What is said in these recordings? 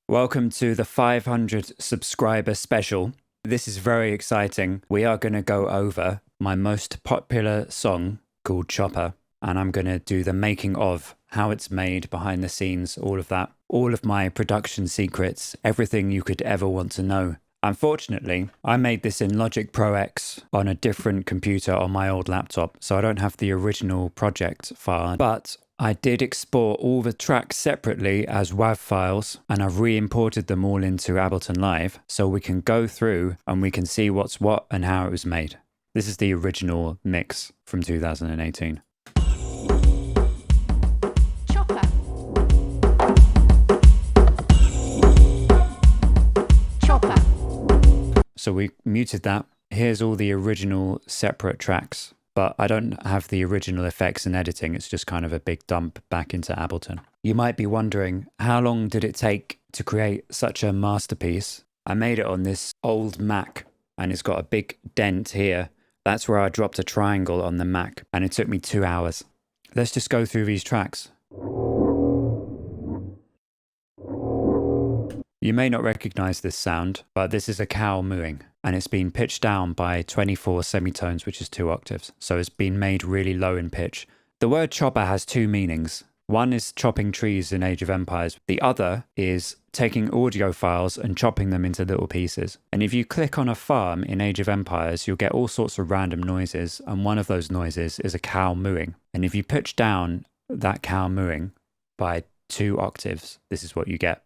Welcome to the 500 subscriber special. This is very exciting. We are going to go over my most popular song called Choppa, and I'm going to do the making of, how it's made, behind the scenes, all of that. All of my production secrets, everything you could ever want to know. Unfortunately, I made this in Logic Pro X on a different computer on my old laptop, so I don't have the original project file, but I did export all the tracks separately as WAV files, and I've re-imported them all into Ableton Live, so we can go through and we can see what's what and how it was made. This is the original mix from 2018. So we muted that. Here's all the original separate tracks, but I don't have the original effects and editing. It's just kind of a big dump back into Ableton. You might be wondering, how long did it take to create such a masterpiece? I made it on this old Mac, and it's got a big dent here. That's where I dropped a triangle on the Mac, and it took me 2 hours. Let's just go through these tracks. You may not recognize this sound, but this is a cow mooing, and it's been pitched down by 24 semitones, which is 2 octaves. So it's been made really low in pitch. The word chopper has 2 meanings. One is chopping trees in Age of Empires. The other is taking audio files and chopping them into little pieces. And if you click on a farm in Age of Empires, you'll get all sorts of random noises, and one of those noises is a cow mooing. And if you pitch down that cow mooing by 2 octaves, this is what you get.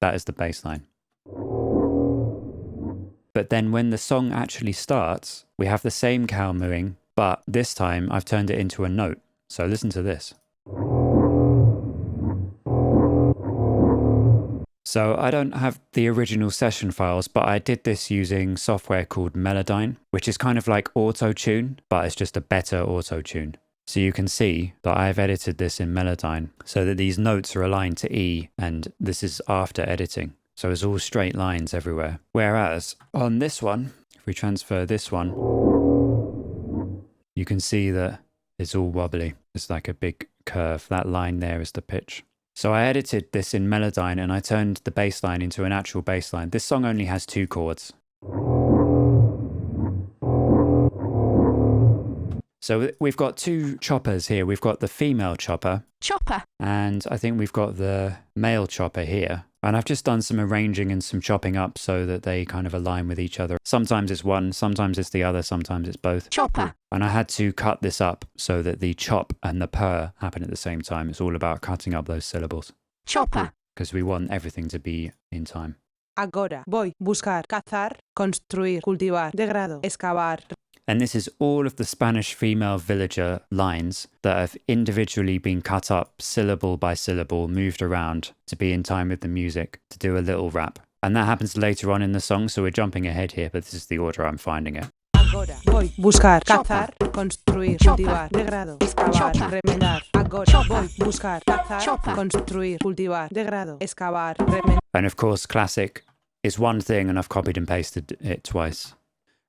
That is the bass line. But then when the song actually starts, we have the same cow mooing, but this time I've turned it into a note. So listen to this. So I don't have the original session files, but I did this using software called Melodyne, which is kind of like auto-tune, but it's just a better auto-tune. So you can see that I've edited this in Melodyne so that these notes are aligned to E, and this is after editing. So it's all straight lines everywhere. Whereas on this one, if we transfer this one, you can see that it's all wobbly. It's like a big curve. That line there is the pitch. So I edited this in Melodyne and I turned the bass line into an actual bass line. This song only has 2 chords. So we've got 2 choppers here. We've got the female chopper. Chopper. And I think we've got the male chopper here. And I've just done some arranging and some chopping up so that they kind of align with each other. Sometimes it's one, sometimes it's the other, sometimes it's both. Chopper. And I had to cut this up so that the chop and the purr happen at the same time. It's all about cutting up those syllables. Chopper. Because we want everything to be in time. Agora voy buscar, cazar, construir, cultivar, degrado, excavar. And this is all of the Spanish female villager lines that have individually been cut up syllable by syllable, moved around to be in time with the music, to do a little rap. And that happens later on in the song, so we're jumping ahead here, but this is the order I'm finding it. Agora voy buscar, cazar, construir, cultivar, degrado, excavar, remendar. Agora voy buscar, cazar, construir, cultivar, degrado, excavar, remendar. And of course, classic is one thing, and I've copied and pasted it twice.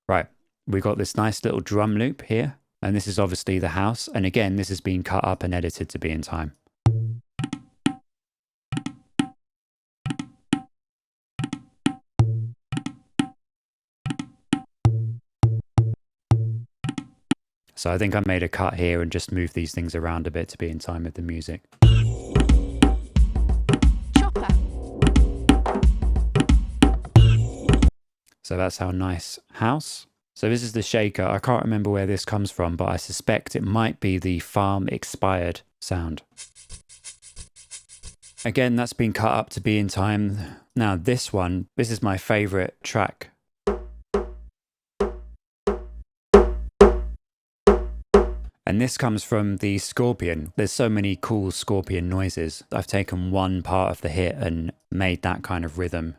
Right. We got this nice little drum loop here, and this is obviously the house. And again, this has been cut up and edited to be in time. So I think I made a cut here and just moved these things around a bit to be in time with the music. Chopper. So that's our nice house. So this is the shaker. I can't remember where this comes from, but I suspect it might be the farm expired sound. Again, that's been cut up to be in time. Now this one, this is my favorite track. And this comes from the Scorpion. There's so many cool Scorpion noises. I've taken one part of the hit and made that kind of rhythm.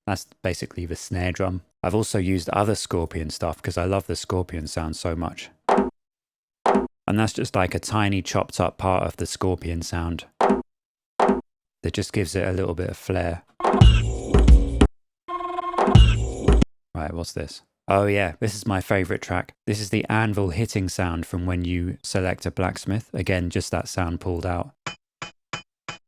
That's basically the snare drum. I've also used other Scorpion stuff because I love the Scorpion sound so much. And that's just like a tiny chopped up part of the Scorpion sound that just gives it a little bit of flair. Right, what's this? Oh yeah, this is my favorite track. This is the anvil hitting sound from when you select a blacksmith. Again, just that sound pulled out.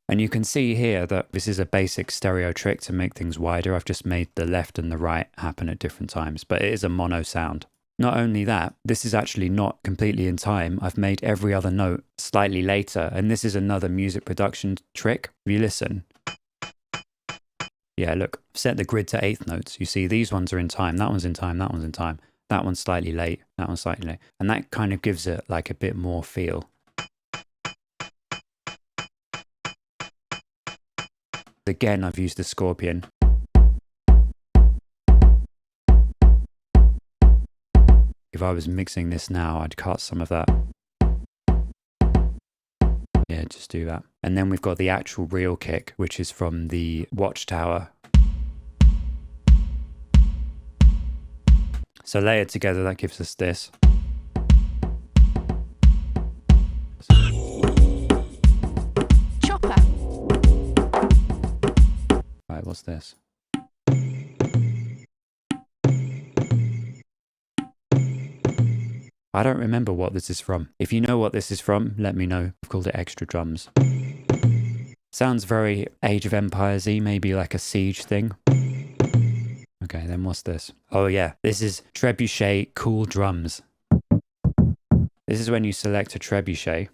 And you can see here that this is a basic stereo trick to make things wider. I've just made the left and the right happen at different times, but it is a mono sound. Not only that, this is actually not completely in time. I've made every other note slightly later, and this is another music production trick. If you listen, yeah, look, set the grid to eighth notes. You see these ones are in time, that one's in time, that one's in time, that one's slightly late, that one's slightly late. And that kind of gives it like a bit more feel. Again, I've used the scorpion. If I was mixing this now, I'd cut some of that. Yeah, just do that. And then we've got the actual real kick, which is from the Watchtower. So layered together, that gives us this. Chopper. Right, what's this? I don't remember what this is from. If you know what this is from, let me know. I've called it extra drums. Sounds very Age of Empires-y, maybe like a siege thing. Okay, then what's this? Oh yeah, this is trebuchet cool drums. This is when you select a trebuchet.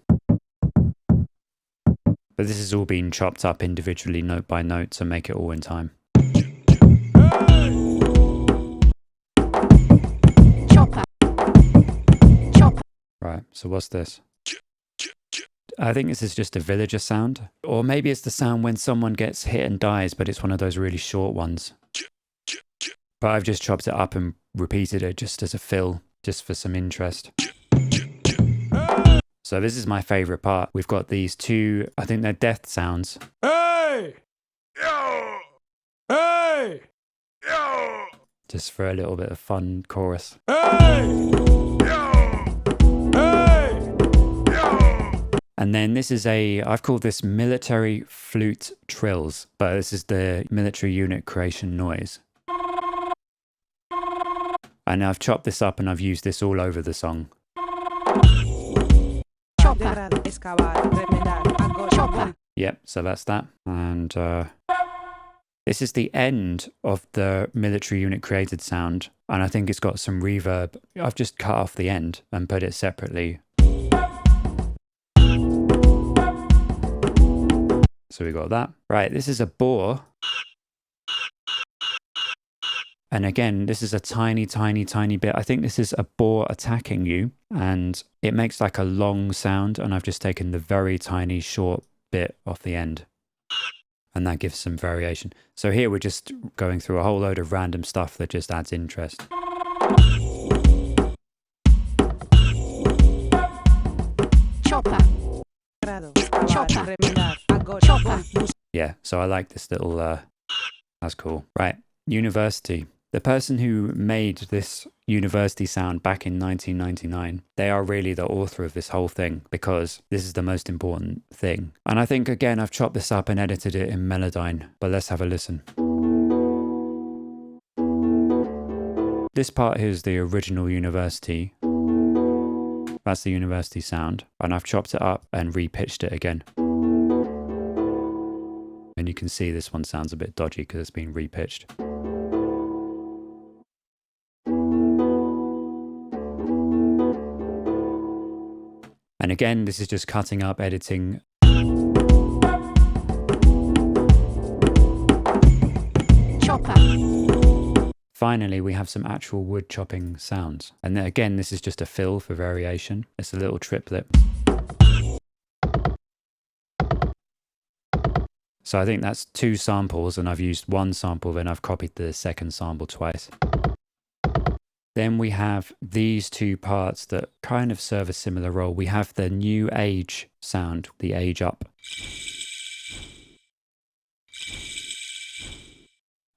But this has all been chopped up individually note by note to make it all in time. Chopper. Chopper. Right, so what's this? I think this is just a villager sound. Or maybe it's the sound when someone gets hit and dies, but it's one of those really short ones. But I've just chopped it up and repeated it just as a fill, just for some interest. So this is my favorite part. We've got these two, I think they're death sounds. Hey! Yo! Hey! Yo! Just for a little bit of fun chorus. Hey! Yo! Hey! Yo! And then this is I've called this military flute trills, but this is the military unit creation noise. And I've chopped this up and I've used this all over the song. Degradar, excavar, remendar, agor, Yep, so that's that. And this is the end of the military unit created sound. And I think it's got some reverb. I've just cut off the end and put it separately. So we got that. Right, this is a boar. And again, this is a tiny, tiny, tiny bit. I think this is a boar attacking you. And it makes like a long sound. And I've just taken the very tiny, short bit off the end. And that gives some variation. So here we're just going through a whole load of random stuff that just adds interest. Chopper. degrado, excavar, Chopper. remendar, agor, Chopper. buscar, Yeah, so I like this little, that's cool. Right, university. The person who made this university sound back in 1999, they are really the author of this whole thing because this is the most important thing. And I think, again, I've chopped this up and edited it in Melodyne, but let's have a listen. This part here is the original university. That's the university sound. And I've chopped it up and repitched it again. And you can see this one sounds a bit dodgy because it's been repitched. And again, this is just cutting up, editing. Chopper. Finally, we have some actual wood chopping sounds. And then again, this is just a fill for variation. It's a little triplet. So I think that's 2 samples, and I've used 1 sample, then I've copied the second sample twice. Then we have these 2 parts that kind of serve a similar role. We have the new age sound, the age up.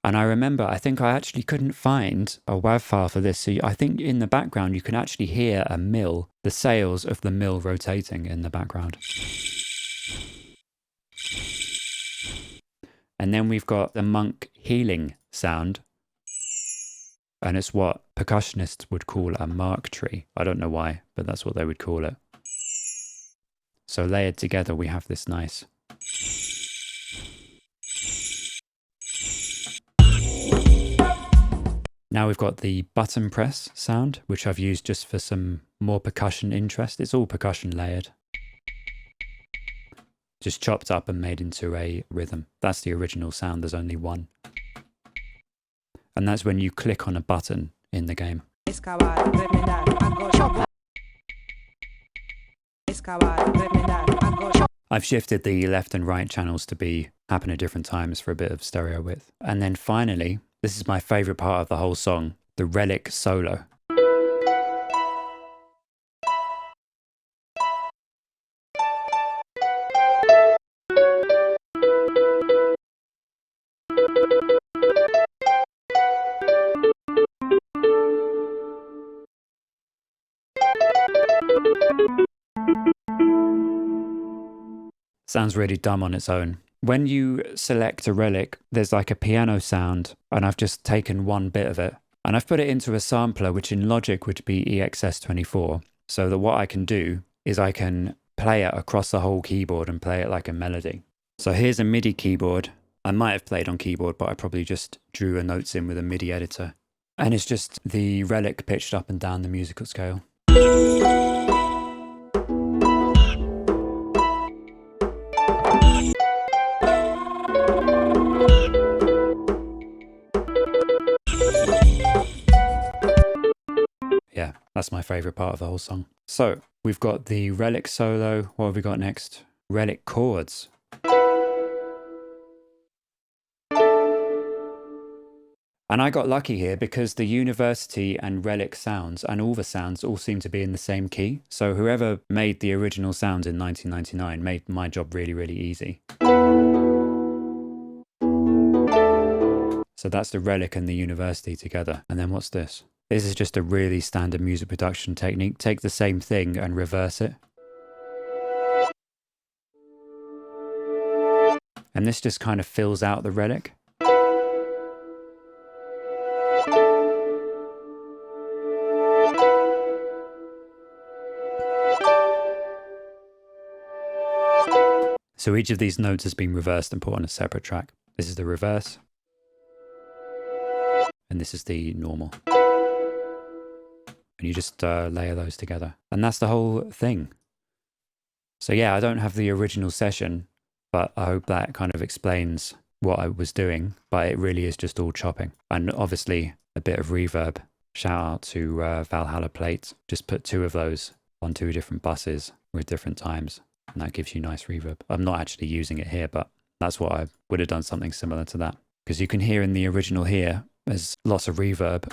And I remember, I think I actually couldn't find a WAV file for this. So I think in the background, you can actually hear a mill, the sails of the mill rotating in the background. And then we've got the monk healing sound. And it's what percussionists would call a mark tree. I don't know why, but that's what they would call it. So layered together, we have this nice. Now we've got the button press sound, which I've used just for some more percussion interest. It's all percussion layered. Just chopped up and made into a rhythm. That's the original sound, there's only one. And that's when you click on a button in the game. Excavar, remendar, agora. Excavar, remendar, agora. I've shifted the left and right channels to happen at different times for a bit of stereo width. And then finally, this is my favorite part of the whole song, the Relic solo. Sounds really dumb on its own. When you select a Relic, there's like a piano sound, and I've just taken one bit of it, and I've put it into a sampler, which in Logic would be EXS24, so that what I can do is I can play it across the whole keyboard and play it like a melody. So here's a MIDI keyboard. I might have played on keyboard, but I probably just drew a notes in with a MIDI editor. And it's just the Relic pitched up and down the musical scale. Yeah, that's my favourite part of the whole song. So, we've got the Relic solo. What have we got next? Relic chords. And I got lucky here because the University and Relic sounds and all the sounds all seem to be in the same key. So whoever made the original sounds in 1999 made my job really, really easy. So that's the Relic and the University together. And then what's this? This is just a really standard music production technique. Take the same thing and reverse it. And this just kind of fills out the Relic. So each of these notes has been reversed and put on a separate track. This is the reverse. And this is the normal. And you just layer those together. And that's the whole thing. So yeah, I don't have the original session, but I hope that kind of explains what I was doing. But it really is just all chopping. And obviously a bit of reverb. Shout out to Valhalla Plate. Just put 2 of those on 2 different buses with different times. And that gives you nice reverb. I'm not actually using it here, but that's what I would have done, something similar to that. Because you can hear in the original here, there's lots of reverb.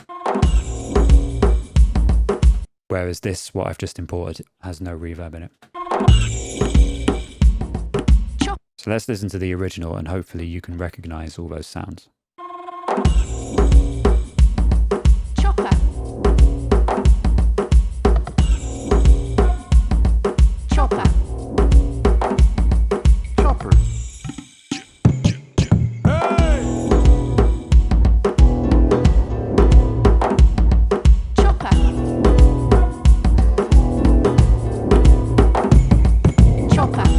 Whereas this, what I've just imported, has no reverb in it. So let's listen to the original and hopefully you can recognize all those sounds. Chopper. Chopper. Chopper. Hey! Chopper. Chopper. Chopper. Chopper.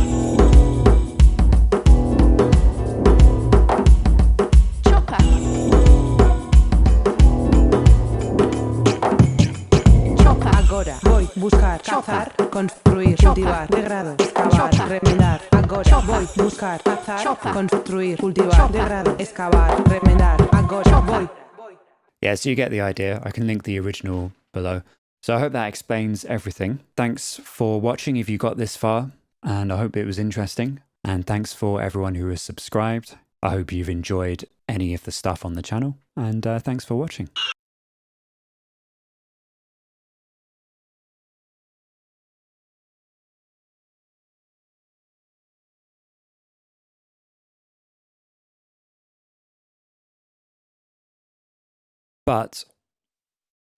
Agora voy buscar, cazar, construir, cultivar, degrado, excavar, remendar. Agora voy buscar, cazar, construir, cultivar, degrado, excavar, remendar. Agora voy. Yeah, so you get the idea. I can link the original below. So I hope that explains everything. Thanks for watching if you got this far, and I hope it was interesting. And thanks for everyone who has subscribed. I hope you've enjoyed any of the stuff on the channel, and thanks for watching. But